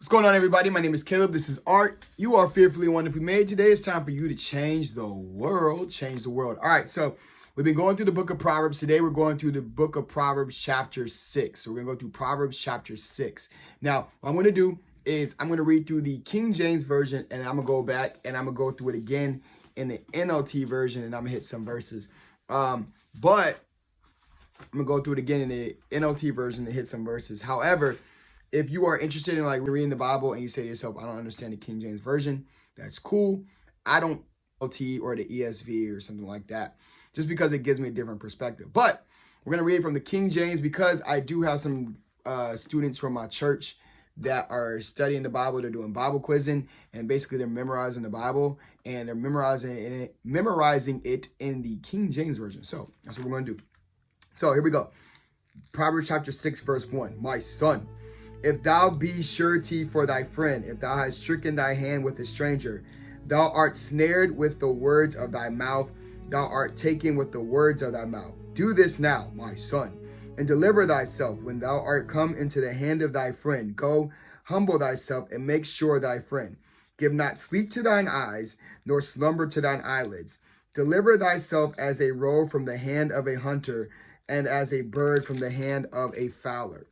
What's going on, everybody? My name is Caleb. This is Art. You are fearfully and wonderfully made. Today it's time for you to change the world. Change the world. All right, so we've been going through the book of Proverbs. Today we're going through the book of Proverbs chapter 6. So we're going to go through Proverbs chapter 6. Now, what I'm going to do is I'm going to read through the King James Version, and I'm going to go back and I'm going to go through it again in the NLT version, and I'm going to hit some verses. But I'm going to go through it again in the NLT version and hit some verses. However, if you are interested in like reading the Bible and you say to yourself, I don't understand the King James Version, that's cool. I don't LT or the ESV or something like that, just because it gives me a different perspective. But we're going to read it from the King James because I do have some students from my church that are studying the Bible. They're doing Bible quizzing, and basically they're memorizing the Bible, and they're memorizing it in the King James Version. So that's what we're going to do. So here we go. Proverbs chapter 6, verse 1. My son, if thou be surety for thy friend, if thou hast stricken thy hand with a stranger, thou art snared with the words of thy mouth, thou art taken with the words of thy mouth. Do this now, my son, and deliver thyself when thou art come into the hand of thy friend. Go, humble thyself, and make sure thy friend. Give not sleep to thine eyes, nor slumber to thine eyelids. Deliver thyself as a roe from the hand of a hunter, and as a bird from the hand of a fowler.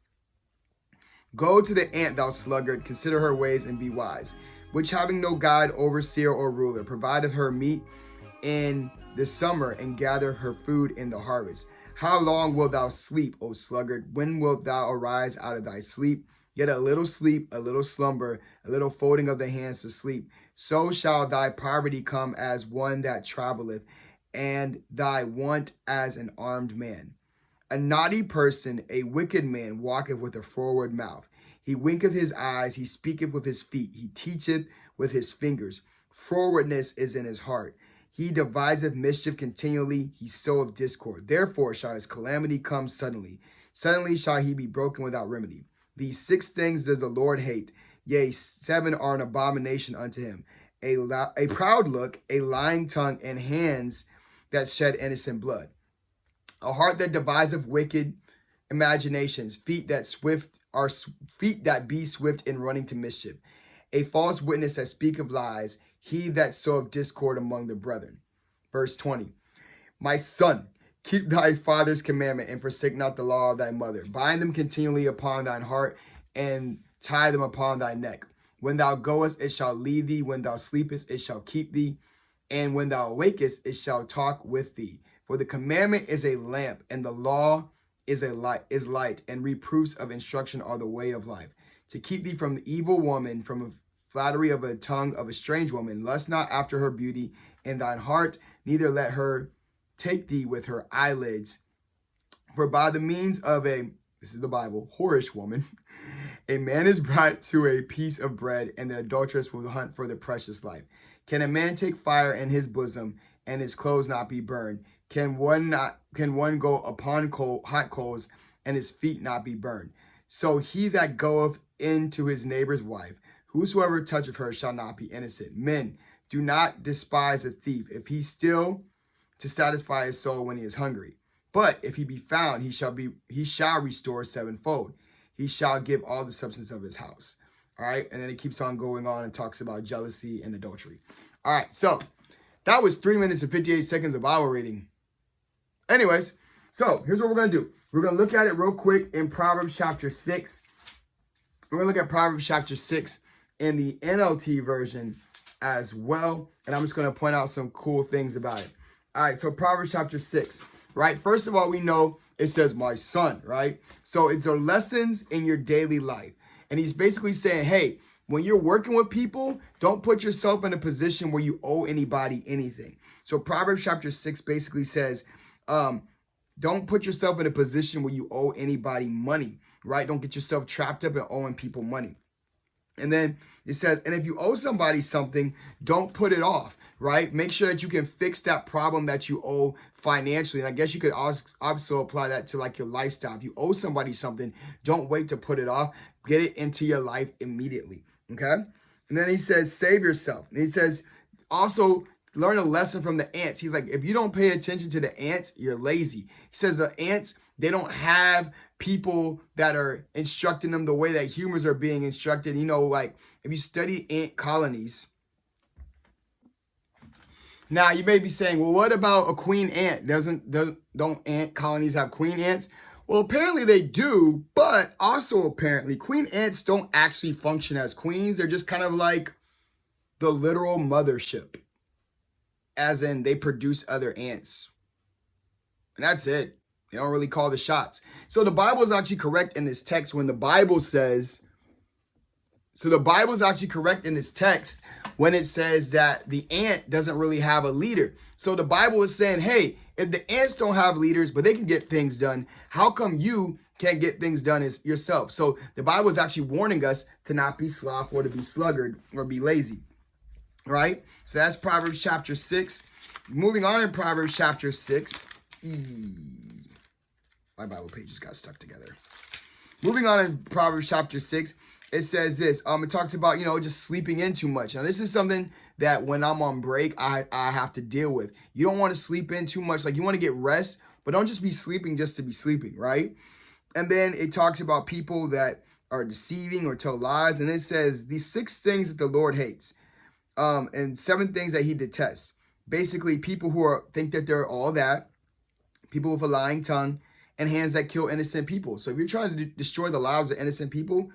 Go to the ant, thou sluggard, consider her ways and be wise, which having no guide, overseer, or ruler, provideth her meat in the summer and gather her food in the harvest. How long wilt thou sleep, O sluggard? When wilt thou arise out of thy sleep? Yet a little sleep, a little slumber, a little folding of the hands to sleep. So shall thy poverty come as one that travelleth, and thy want as an armed man. A naughty person, a wicked man, walketh with a forward mouth. He winketh his eyes, he speaketh with his feet, he teacheth with his fingers. Forwardness is in his heart. He deviseth mischief continually, he soweth discord. Therefore shall his calamity come suddenly. Suddenly shall he be broken without remedy. These 6 things does the Lord hate, yea, 7 are an abomination unto him. A proud look, a lying tongue, and hands that shed innocent blood. A heart that deviseth wicked imaginations, feet that be swift in running to mischief. A false witness that speaketh lies, he that soweth discord among the brethren. Verse 20. My son, keep thy father's commandment, and forsake not the law of thy mother. Bind them continually upon thine heart, and tie them upon thy neck. When thou goest, it shall lead thee. When thou sleepest, it shall keep thee. And when thou awakest, it shall talk with thee. For the commandment is a lamp, and the law is light, and reproofs of instruction are the way of life. To keep thee from the evil woman, from the flattery of a tongue of a strange woman. Lust not after her beauty in thine heart, neither let her take thee with her eyelids. For by the means of this is the Bible, whorish woman, a man is brought to a piece of bread, and the adulteress will hunt for the precious life. Can a man take fire in his bosom, and his clothes not be burned? Can one go upon hot coals, and his feet not be burned? So he that goeth into his neighbor's wife, whosoever toucheth her shall not be innocent. Men, do not despise a thief, if he steal to satisfy his soul when he is hungry. But if he be found, he shall restore 7-fold. He shall give all the substance of his house. All right, and then it keeps on going on and talks about jealousy and adultery. All right, so that was 3 minutes and 58 seconds of Bible reading. Anyways, so here's what we're going to do. We're going to look at it real quick in Proverbs chapter 6. We're going to look at Proverbs chapter 6 in the NLT version as well. And I'm just going to point out some cool things about it. All right, so Proverbs chapter 6, right? First of all, we know it says, my son, right? So it's our lessons in your daily life. And he's basically saying, hey, when you're working with people, don't put yourself in a position where you owe anybody anything. So Proverbs chapter 6 basically says, don't put yourself in a position where you owe anybody money, right? Don't get yourself trapped up in owing people money. And then it says, and if you owe somebody something, don't put it off, right? Make sure that you can fix that problem that you owe financially. And I guess you could also apply that to like your lifestyle. If you owe somebody something, don't wait to put it off. Get it into your life immediately, okay? And then he says, save yourself. And he says, also learn a lesson from the ants. He's like, if you don't pay attention to the ants, you're lazy. He says the ants, they don't have people that are instructing them the way that humans are being instructed. You know, like if you study ant colonies. Now you may be saying, well, what about a queen ant? Don't ant colonies have queen ants? Well, apparently they do, but also apparently queen ants don't actually function as queens. They're just kind of like the literal mothership, as in they produce other ants. And that's it. They don't really call the shots. So the Bible is actually correct in this text when the Bible says, when it says that the ant doesn't really have a leader. So the Bible is saying, hey, if the ants don't have leaders, but they can get things done, how come you can't get things done as yourself? So the Bible is actually warning us to not be slothful or to be sluggard or be lazy, right? So that's Proverbs chapter 6. Moving on in Proverbs chapter 6. My Bible pages got stuck together. Moving on in Proverbs chapter 6. It says this, it talks about, just sleeping in too much. Now, this is something that when I'm on break, I have to deal with. You don't want to sleep in too much. Like, you want to get rest, but don't just be sleeping just to be sleeping, right? And then it talks about people that are deceiving or tell lies. And it says these 6 things that the Lord hates, and 7 things that he detests. Basically, people who think that they're all that, people with a lying tongue, and hands that kill innocent people. So if you're trying to destroy the lives of innocent people,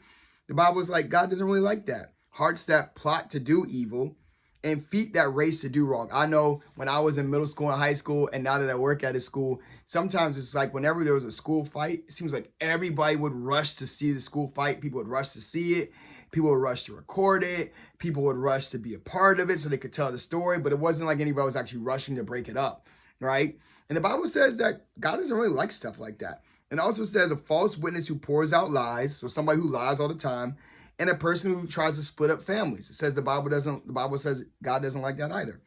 the Bible is like, God doesn't really like that. Hearts that plot to do evil and feet that race to do wrong. I know when I was in middle school and high school, and now that I work at a school, sometimes it's like whenever there was a school fight, it seems like everybody would rush to see the school fight. People would rush to see it. People would rush to record it. People would rush to be a part of it so they could tell the story. But it wasn't like anybody was actually rushing to break it up, right? And the Bible says that God doesn't really like stuff like that. And also says a false witness who pours out lies, so somebody who lies all the time, and a person who tries to split up families. It says the Bible says God doesn't like that either.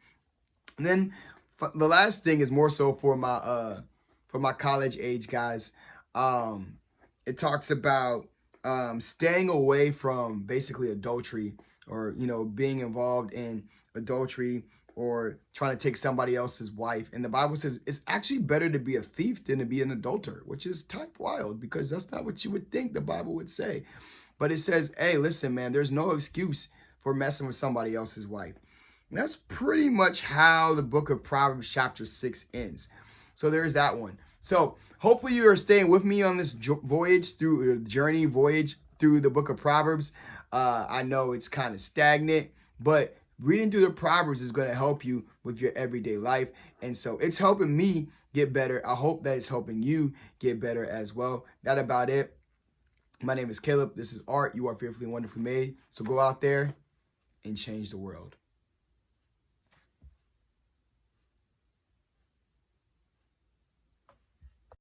And then the last thing is more so for my college age guys. It talks about staying away from basically adultery, or being involved in adultery, or trying to take somebody else's wife. And the Bible says it's actually better to be a thief than to be an adulterer, which is type wild because that's not what you would think the Bible would say. But it says, hey, listen, man, there's no excuse for messing with somebody else's wife. And that's pretty much how the book of Proverbs chapter 6 ends. So there's that one. So hopefully you are staying with me on this voyage through the book of Proverbs. I know it's kind of stagnant, but reading through the Proverbs is going to help you with your everyday life. And so it's helping me get better. I hope that it's helping you get better as well. That about it. My name is Caleb. This is Art. You are fearfully and wonderfully made. So go out there and change the world.